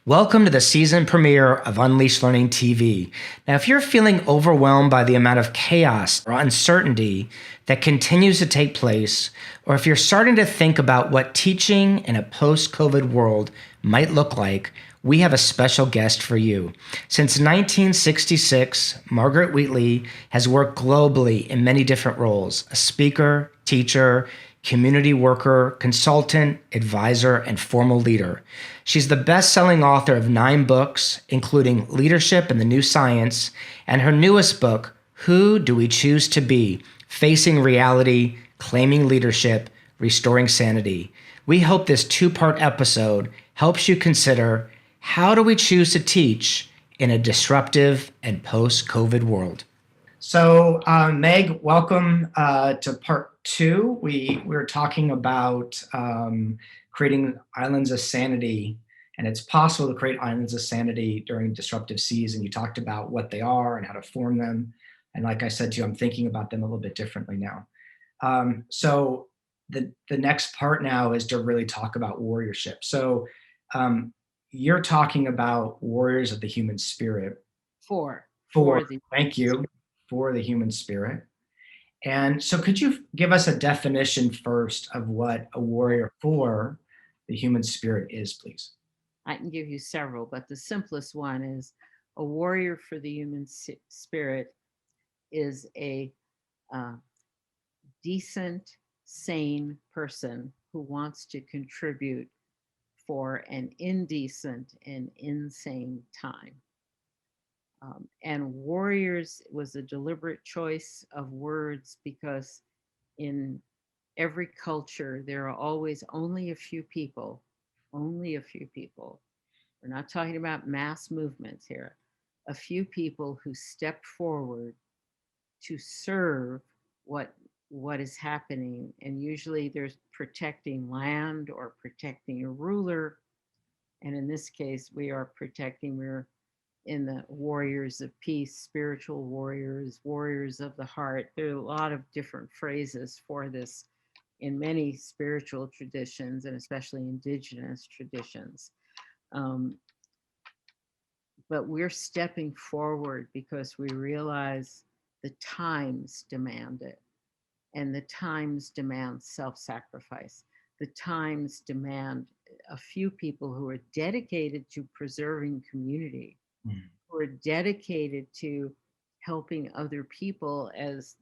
Welcome to the season premiere of Unleashed Learning TV. Now, if you're feeling overwhelmed by the amount of chaos or uncertainty that continues to take place, or if you're starting to think about what teaching in a post-COVID world might look like, we have a special guest for you. Since 1966, Margaret Wheatley has worked globally in many different roles: a speaker, teacher, community worker, consultant, advisor, and formal leader. She's the best-selling author of 9 books, including Leadership and the New Science, and her newest book, Who Do We Choose to Be? Facing Reality, Claiming Leadership, Restoring Sanity. We hope this 2-part episode helps you consider, how do we choose to teach in a disruptive and post-COVID world? So, Meg, welcome to part 2. We were talking about creating islands of sanity, and it's possible to create islands of sanity during disruptive seas. And you talked about what they are and how to form them. And like I said to you, I'm thinking about them a little bit differently now. So the next part now is to really talk about warriorship. So um, you're talking about warriors of the human spirit. For the Thank you, for the human spirit. And so could you give us a definition first of what a warrior for the human spirit is, please? I can give you several, but the simplest one is a warrior for the human spirit is a uh, decent, sane person who wants to contribute for an indecent and insane time. And warriors was a deliberate choice of words because in every culture, there are always only a few people. We're not talking about mass movements here. A few people who stepped forward to serve what what is happening, and usually there's protecting land or protecting a ruler, and in this case we're in the warriors of peace, spiritual warriors, warriors of the heart. There are a lot of different phrases for this in many spiritual traditions and especially indigenous traditions. Um, but we're stepping forward because we realize the times demand it, and the times demand self sacrifice. The times demand a few people who are dedicated to preserving community, Mm. who are dedicated to helping other people as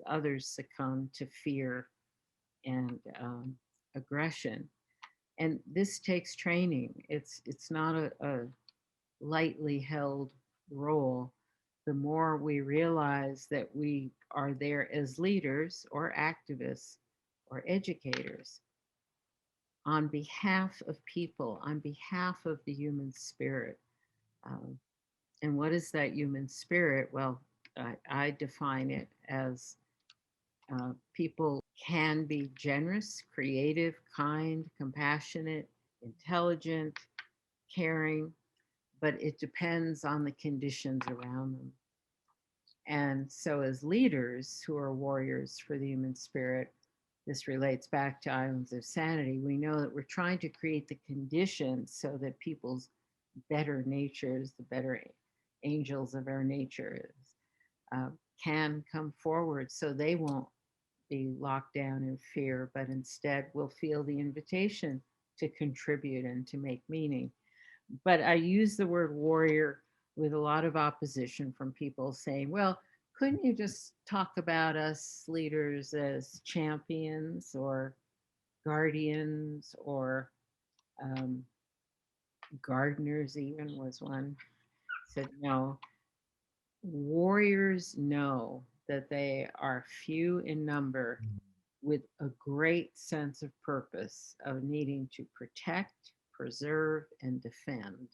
others succumb to fear and aggression. And this takes training. It's not a lightly held role. The more we realize that we are there as leaders or activists or educators on behalf of people, on behalf of the human spirit. Um, and what is that human spirit? Well, I define it as people can be generous, creative, kind, compassionate, intelligent, caring, but it depends on the conditions around them. And so, as leaders who are warriors for the human spirit, this relates back to Islands of Sanity. We know that we're trying to create the conditions so that people's better natures, the better angels of our nature, uh, can come forward so they won't be locked down in fear, but instead will feel the invitation to contribute and to make meaning. But I use the word warrior with a lot of opposition from people saying, well, couldn't you just talk about us leaders as champions or guardians or um, gardeners, even was one said, no, warriors know that they are few in number with a great sense of purpose of needing to protect, preserve, and defend.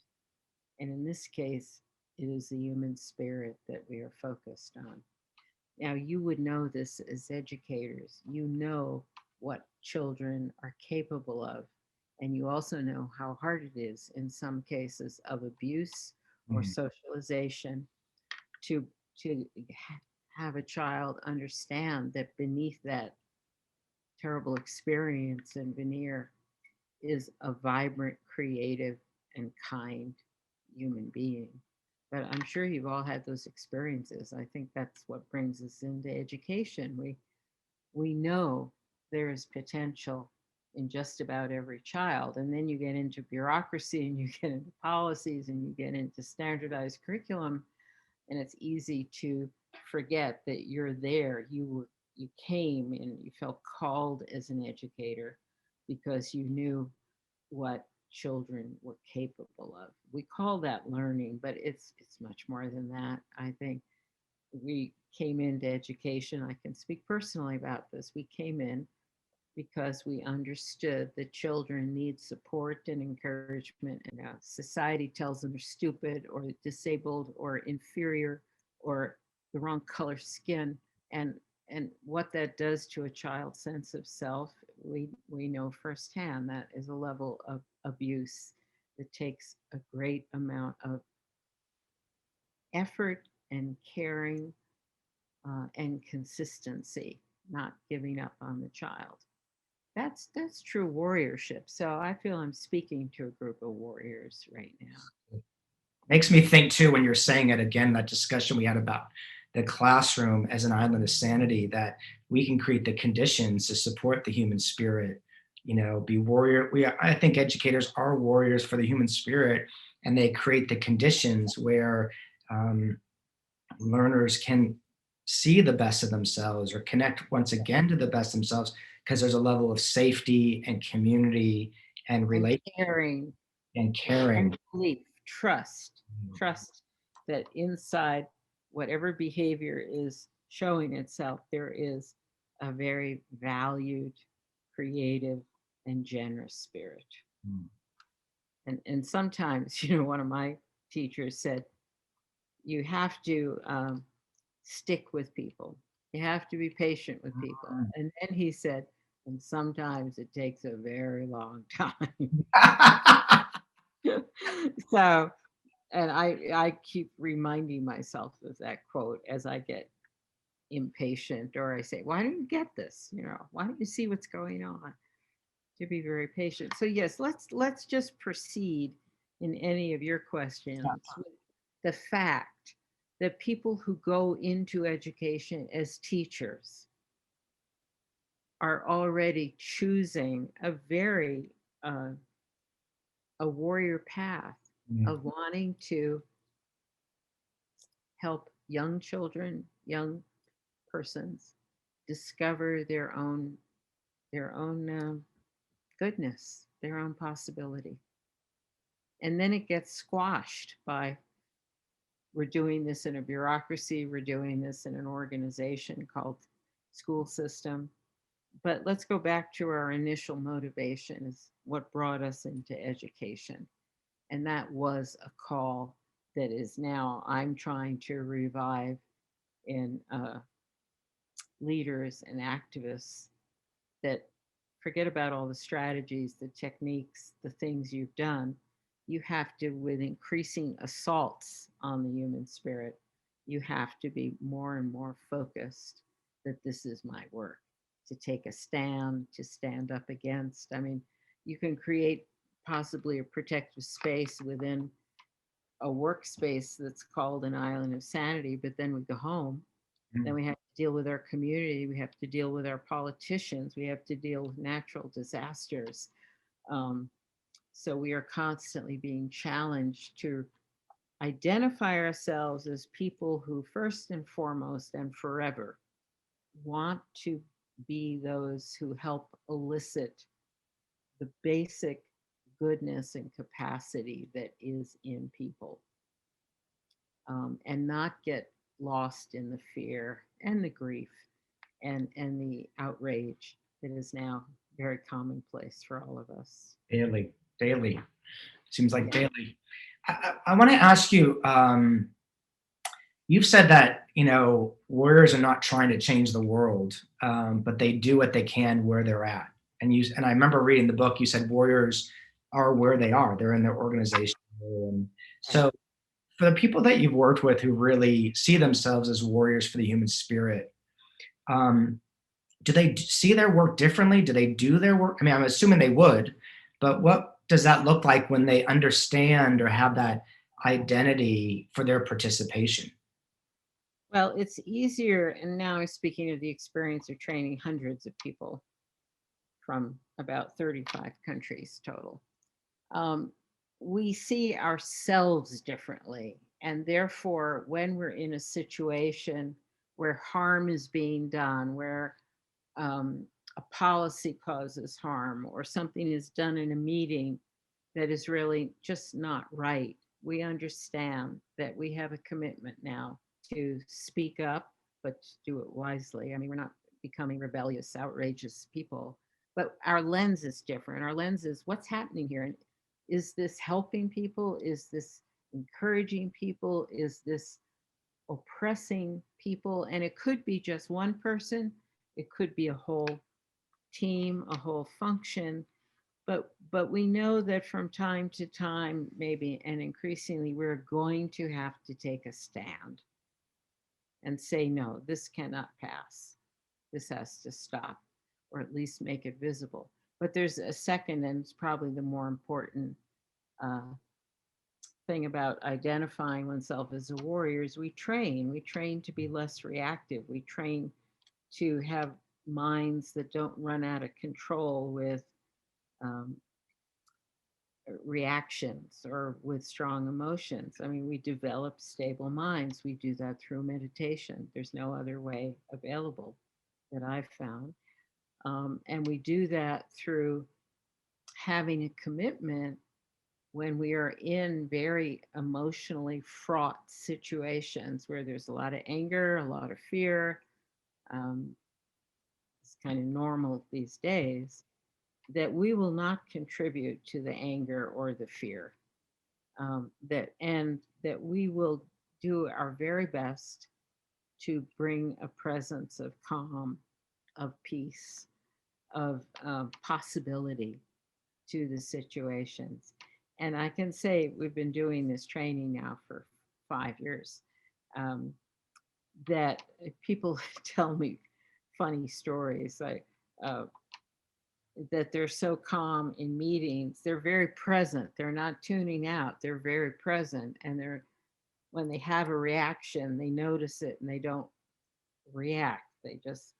And in this case, it is the human spirit that we are focused on. Now, you would know this as educators. You know what children are capable of. And you also know how hard it is in some cases of abuse or Mm. socialization to, to have a child understand that beneath that terrible experience and veneer is a vibrant, creative, and kind human being. But I'm sure you've all had those experiences. I think that's what brings us into education. We know there is potential in just about every child. And then you get into bureaucracy and you get into policies and you get into standardized curriculum. And it's easy to forget that you're there. You came and you felt called as an educator because you knew what children were capable of. We call that learning, but it's much more than that. I think we came into education. I can speak personally about this. We came in because we understood that children need support and encouragement, and society tells them they're stupid or disabled or inferior or the wrong color skin, and what that does to a child's sense of self, we know firsthand. That is a level of abuse that takes a great amount of effort and caring, and consistency, not giving up on the child. That's true warriorship. So I feel I'm speaking to a group of warriors right now. Makes me think too, when you're saying it again, that discussion we had about the classroom as an island of sanity, that we can create the conditions to support the human spirit, be warrior. I think educators are warriors for the human spirit, and they create the conditions where um, learners can see the best of themselves or connect once again to the best themselves, because there's a level of safety and community and And relation caring and and caring. belief, trust that inside whatever behavior is showing itself, there is a very valued, creative, and generous spirit. Mm. And sometimes, one of my teachers said, you have to stick with people. You have to be patient with people. And then he said, and sometimes it takes a very long time. So, and I keep reminding myself of that quote as I get impatient, or I say, why don't you get this? Why don't you see what's going on? To be very patient. So yes, let's just proceed in any of your questions with the fact that people who go into education as teachers are already choosing uh, a warrior path Yeah. of wanting to help young children, young persons discover their own goodness, their own possibility. And then it gets squashed by, we're doing this in a bureaucracy, we're doing this in an organization called school system. But let's go back to our initial motivation, is what brought us into education. And that was a call that is now I'm trying to revive in leaders and activists, that forget about all the strategies, the techniques, the things you've done. You have to, with increasing assaults on the human spirit, you have to be more and more focused that this is my work, to take a stand, to stand up against. I mean, you can create possibly a protective space within a workspace that's called an island of sanity, but then we go home, then Mm. we have to deal with our community. We have to deal with our politicians. We have to deal with natural disasters. Um, so we are constantly being challenged to identify ourselves as people who, first and foremost and forever, want to be those who help elicit the basic goodness and capacity that is in people, and not get lost in the fear and the grief and the outrage that is now very commonplace for all of us. Daily, daily. Seems like Yeah. daily. I want to ask you. You've said that warriors are not trying to change the world, but they do what they can where they're at. And I remember reading the book. You said warriors are where they are. They're in their organization. And Right. so, for the people that you've worked with who really see themselves as warriors for the human spirit, um, do they see their work differently? Do they do their work? I mean, I'm assuming they would, But what does that look like when they understand or have that identity for their participation? Well, it's easier, and now I'm speaking of the experience of training hundreds of people from about 35 countries total. Um, we see ourselves differently. And therefore, when we're in a situation where harm is being done, where um, a policy causes harm, or something is done in a meeting that is really just not right, we understand that we have a commitment now to speak up, but to do it wisely. I mean, we're not becoming rebellious, outrageous people, but our lens is different. Our lens is what's happening here. And is this helping people? Is this encouraging people? Is this oppressing people? And it could be just one person, it could be a whole team, a whole function, but we know that from time to time, maybe, and increasingly, we're going to have to take a stand and say, no, this cannot pass. This has to stop, or at least make it visible. But there's a second, and it's probably the more important uh, thing about identifying oneself as a warrior is we train. We train to be less reactive. We train to have minds that don't run out of control with um, reactions or with strong emotions. I mean, we develop stable minds. We do that through meditation. There's no other way available that I've found. And we do that through having a commitment when we are in very emotionally fraught situations where there's a lot of anger, a lot of fear. Um, it's kind of normal these days that we will not contribute to the anger or the fear. That we will do our very best to bring a presence of calm, of peace, of possibility to the situations. And I can say we've been doing this training now for 5 years. Um, that people tell me funny stories like that they're so calm in meetings. They're very present. They're not tuning out. They're very present, and they're when they have a reaction, they notice it and they don't react. They just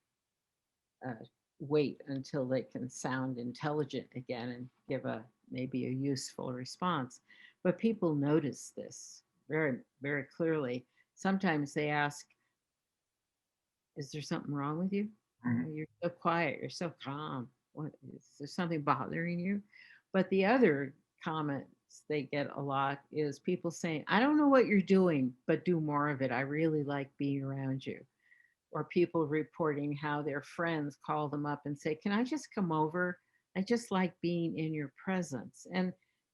uh, wait until they can sound intelligent again and give a maybe a useful response. But people notice this very, very clearly. Sometimes they ask, "Is there something wrong with you? Mhm. You're so quiet. You're so calm. What is there something bothering you?" But the other comments they get a lot is people saying, "I don't know what you're doing, but do more of it. I really like being around you." Or people reporting how their friends call them up and say, "Can I just come over? I just like being in your presence." And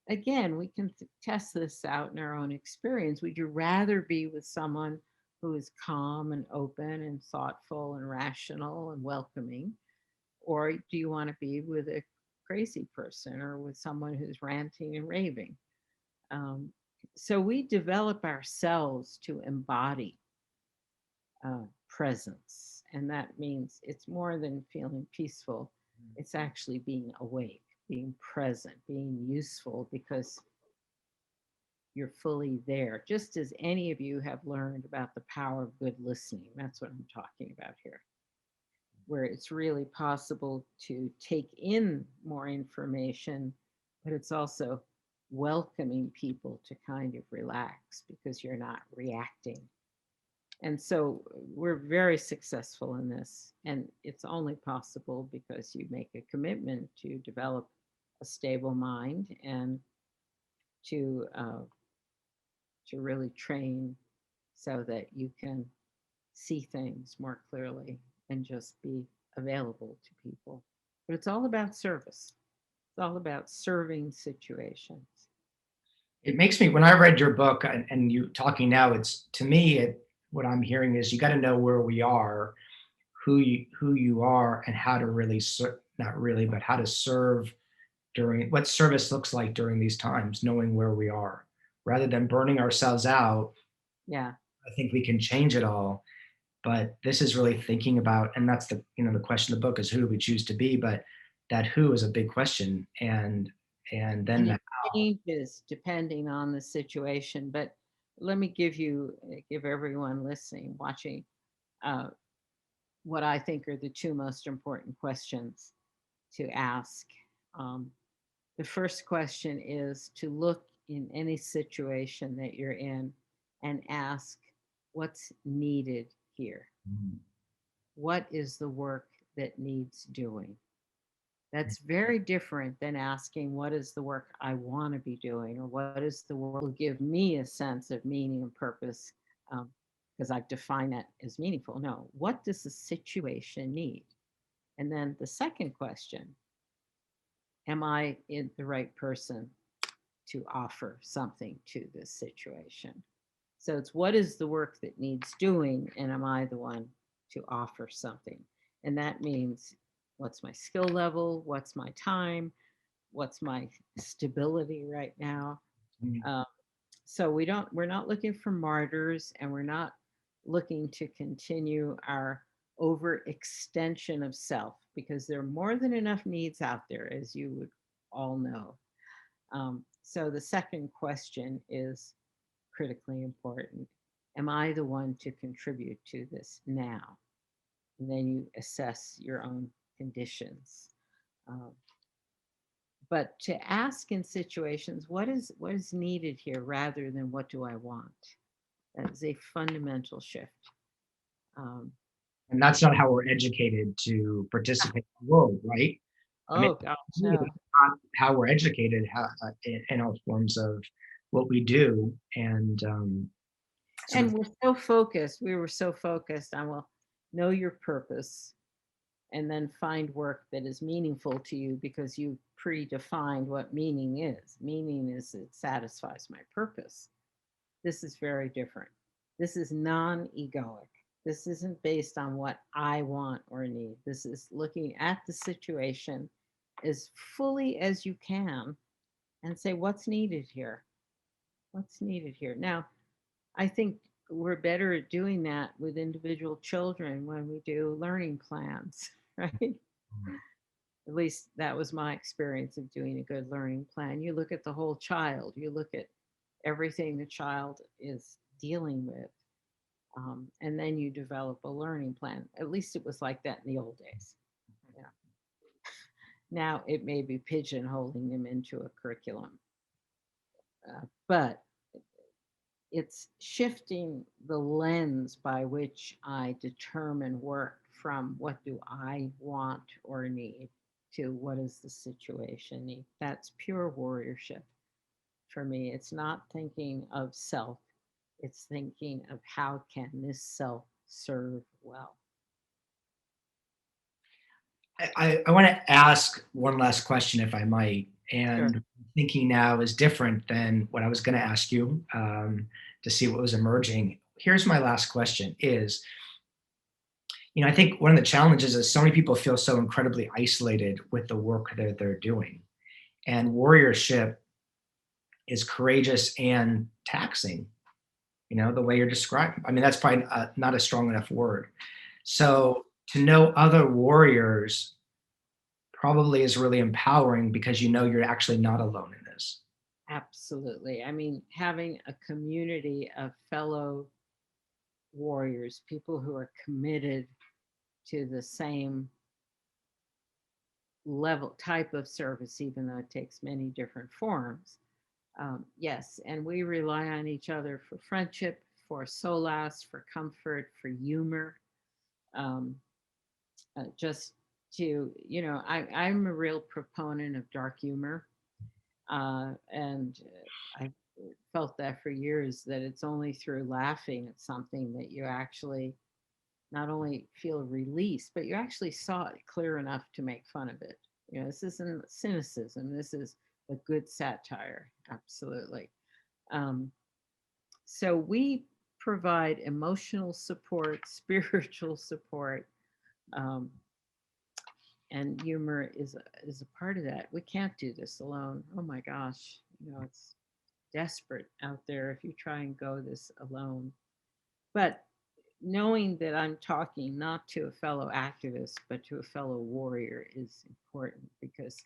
again, we can test this out in our own experience. Would you rather be with someone who is calm and open and thoughtful and rational and welcoming? Or do you want to be with a crazy person or with someone who's ranting and raving? Um, so we develop ourselves to embody presence. And that means it's more than feeling peaceful, it's actually being awake, being present, being useful because you're fully there, just as any of you have learned about the power of good listening. That's what I'm talking about here, where it's really possible to take in more information, but it's also welcoming people to kind of relax because you're not reacting. And so we're very successful in this. And it's only possible because you make a commitment to develop a stable mind and to really train so that you can see things more clearly and just be available to people. But it's all about service. It's all about serving situations. It makes me, when I read your book and you talking now, it's to me, what I'm hearing is you got to know where we are, who you are, and how to really not really, but how to serve during what service looks like during these times, knowing where we are, rather than burning ourselves out. Yeah. I think we can change it all, but this is really thinking about, and that's the, the question of the book is who do we choose to be, but that who is a big question. And and And then it changes depending on the situation. But let me give everyone listening, watching, uh, what I think are the two most important questions to ask. Um, the first question is to look in any situation that you're in and ask, what's needed here? how. What is the work that needs doing? That's very different than asking, what is the work I want to be doing, or what is the work that will give me a sense of meaning and purpose? Because I've defined that as meaningful. No, what does the situation need? And then the second question, am I in the right person to offer something to this situation? So it's what is the work that needs doing, and am I the one to offer something? And that means, what's my skill level? What's my time? What's my stability right now? Mhm. Um, so we're not looking for martyrs, and we're not looking to continue our overextension of self, because there are more than enough needs out there, as you would all know. So the second question is critically important. Am I the one to contribute to this now? And then you assess your own conditions. Um, but to ask in situations, what is needed here, rather than what do I want? That is a fundamental shift. Um, And that's not how we're educated to participate in the world, right? I mean, oh gosh, it's no. not how we're educated in all forms of what we do. And sort of, And we're so focused. We were so focused on, well, know your purpose, and then find work that is meaningful to you, because you predefined what meaning is. Meaning is, it satisfies my purpose. This is very different. This is non egoic. This isn't based on what I want or need. This is looking at the situation as fully as you can and say, what's needed here? What's needed here? Now, I think we're better at doing that with individual children when we do learning plans, right? At least that was my experience of doing a good learning plan. You look at the whole child, you look at everything the child is dealing with, and then you develop a learning plan. At least it was like that in the old days. Yeah. Now it may be pigeonholing them into a curriculum, but it's shifting the lens by which I determine work, from what do I want or need to what does the situation need. That's pure warriorship for me. It's not thinking of self, it's thinking of how can this self serve well. I want to ask one last question, if I might. Sure. And thinking now is different than what I was going to ask you, to see what was emerging. Here's my last question: is, I think one of the challenges is so many people feel so incredibly isolated with the work that they're doing. And warriorship is courageous and taxing, the way you're describing. I mean, that's probably not a strong enough word. So to know other warriors probably is really empowering, because you're actually not alone in this. Absolutely. I mean, having a community of fellow warriors, people who are committed to the same level type of service, even though it takes many different forms. Yes, and we rely on each other for friendship, for solace, for comfort, for humor. Um, just to, I'm a real proponent of dark humor. And I felt that for years, that it's only through laughing at something that you actually not only feel release, but you actually saw it clear enough to make fun of it. This isn't cynicism. This is a good satire. Absolutely. Um, so we provide emotional support, spiritual support, um, and humor is a part of that. We can't do this alone. Oh my gosh, it's desperate out there if you try and go this alone. But knowing that I'm talking not to a fellow activist, but to a fellow warrior is important, because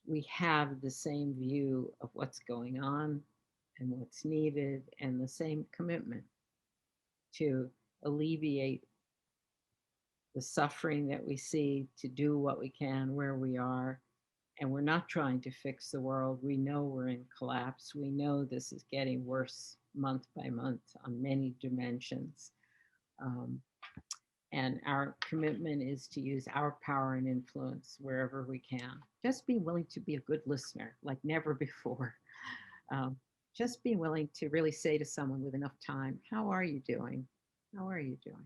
we have the same view of what's going on and what's needed, and the same commitment to alleviate the suffering that we see, to do what we can where we are. And we're not trying to fix the world. We know we're in collapse. We know this is getting worse month by month on many dimensions. Um, and our commitment is to use our power and influence wherever we can. Just be willing to be a good listener like never before. Um, just be willing to really say to someone with enough time, how are you doing? How are you doing?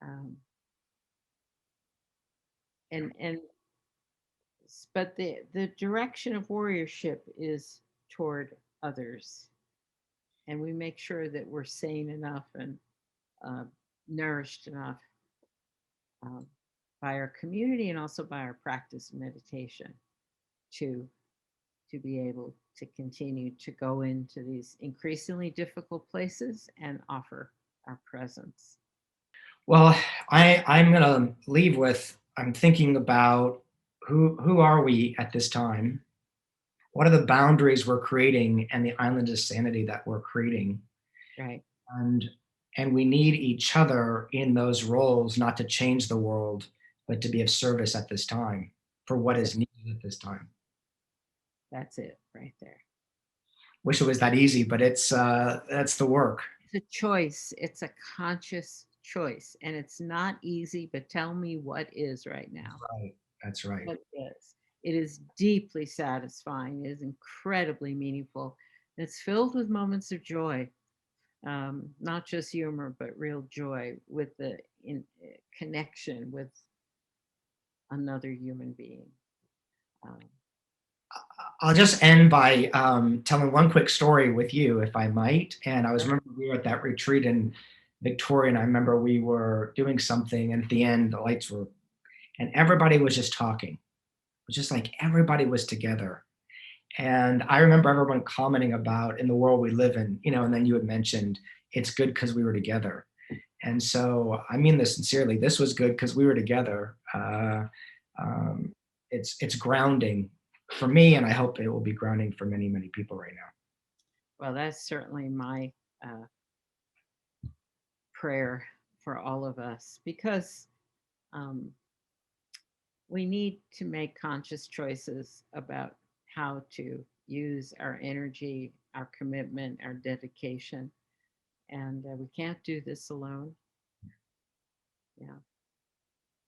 Um, and but the direction of warriorship is toward others, and we make sure that we're sane enough and uh, nourished enough um, by our community and also by our practice of meditation to be able to continue to go into these increasingly difficult places and offer our presence. Well, I'm gonna leave with, I'm thinking about who are we at this time? What are the boundaries we're creating and the island of sanity that we're creating? Right. And we need each other in those roles, not to change the world, but to be of service at this time for what That's is it. needed at this time. That's it right there. Wish it was that easy, but it's that's the work. It's a choice. It's a conscious choice. And it's not easy, but tell me what is right now. Right. That's right. What is. It is deeply satisfying. It is incredibly meaningful. It's filled with moments of joy, not just humor, but real joy with the connection with another human being. Um, I'll just end by telling one quick story with you, if I might. And I was sure. remember we were at that retreat in Victoria, and I remember we were doing something, and at the end the lights were, and everybody was just talking. It was just like everybody was together. And I remember everyone commenting about in the world we live in, and then you had mentioned it's good because we were together. And so I mean this sincerely. This was good because we were together. Um, it's grounding for me, and I hope it will be grounding for many, many people right now. Well, that's certainly my uh, prayer for all of us because um, we need to make conscious choices about how to use our energy, our commitment, our dedication. And we can't do this alone. Yeah.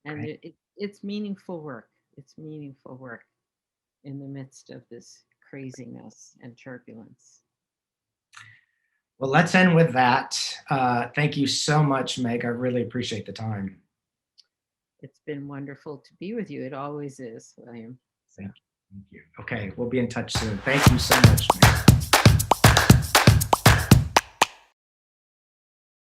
And Right. it's meaningful work. It's meaningful work in the midst of this craziness and turbulence. Well, let's end with that. Thank you so much, Meg. I really appreciate the time. It's been wonderful to be with you. It always is, William. So. Thank you. Thank you. Okay, we'll be in touch soon. Thank you so much, Meg.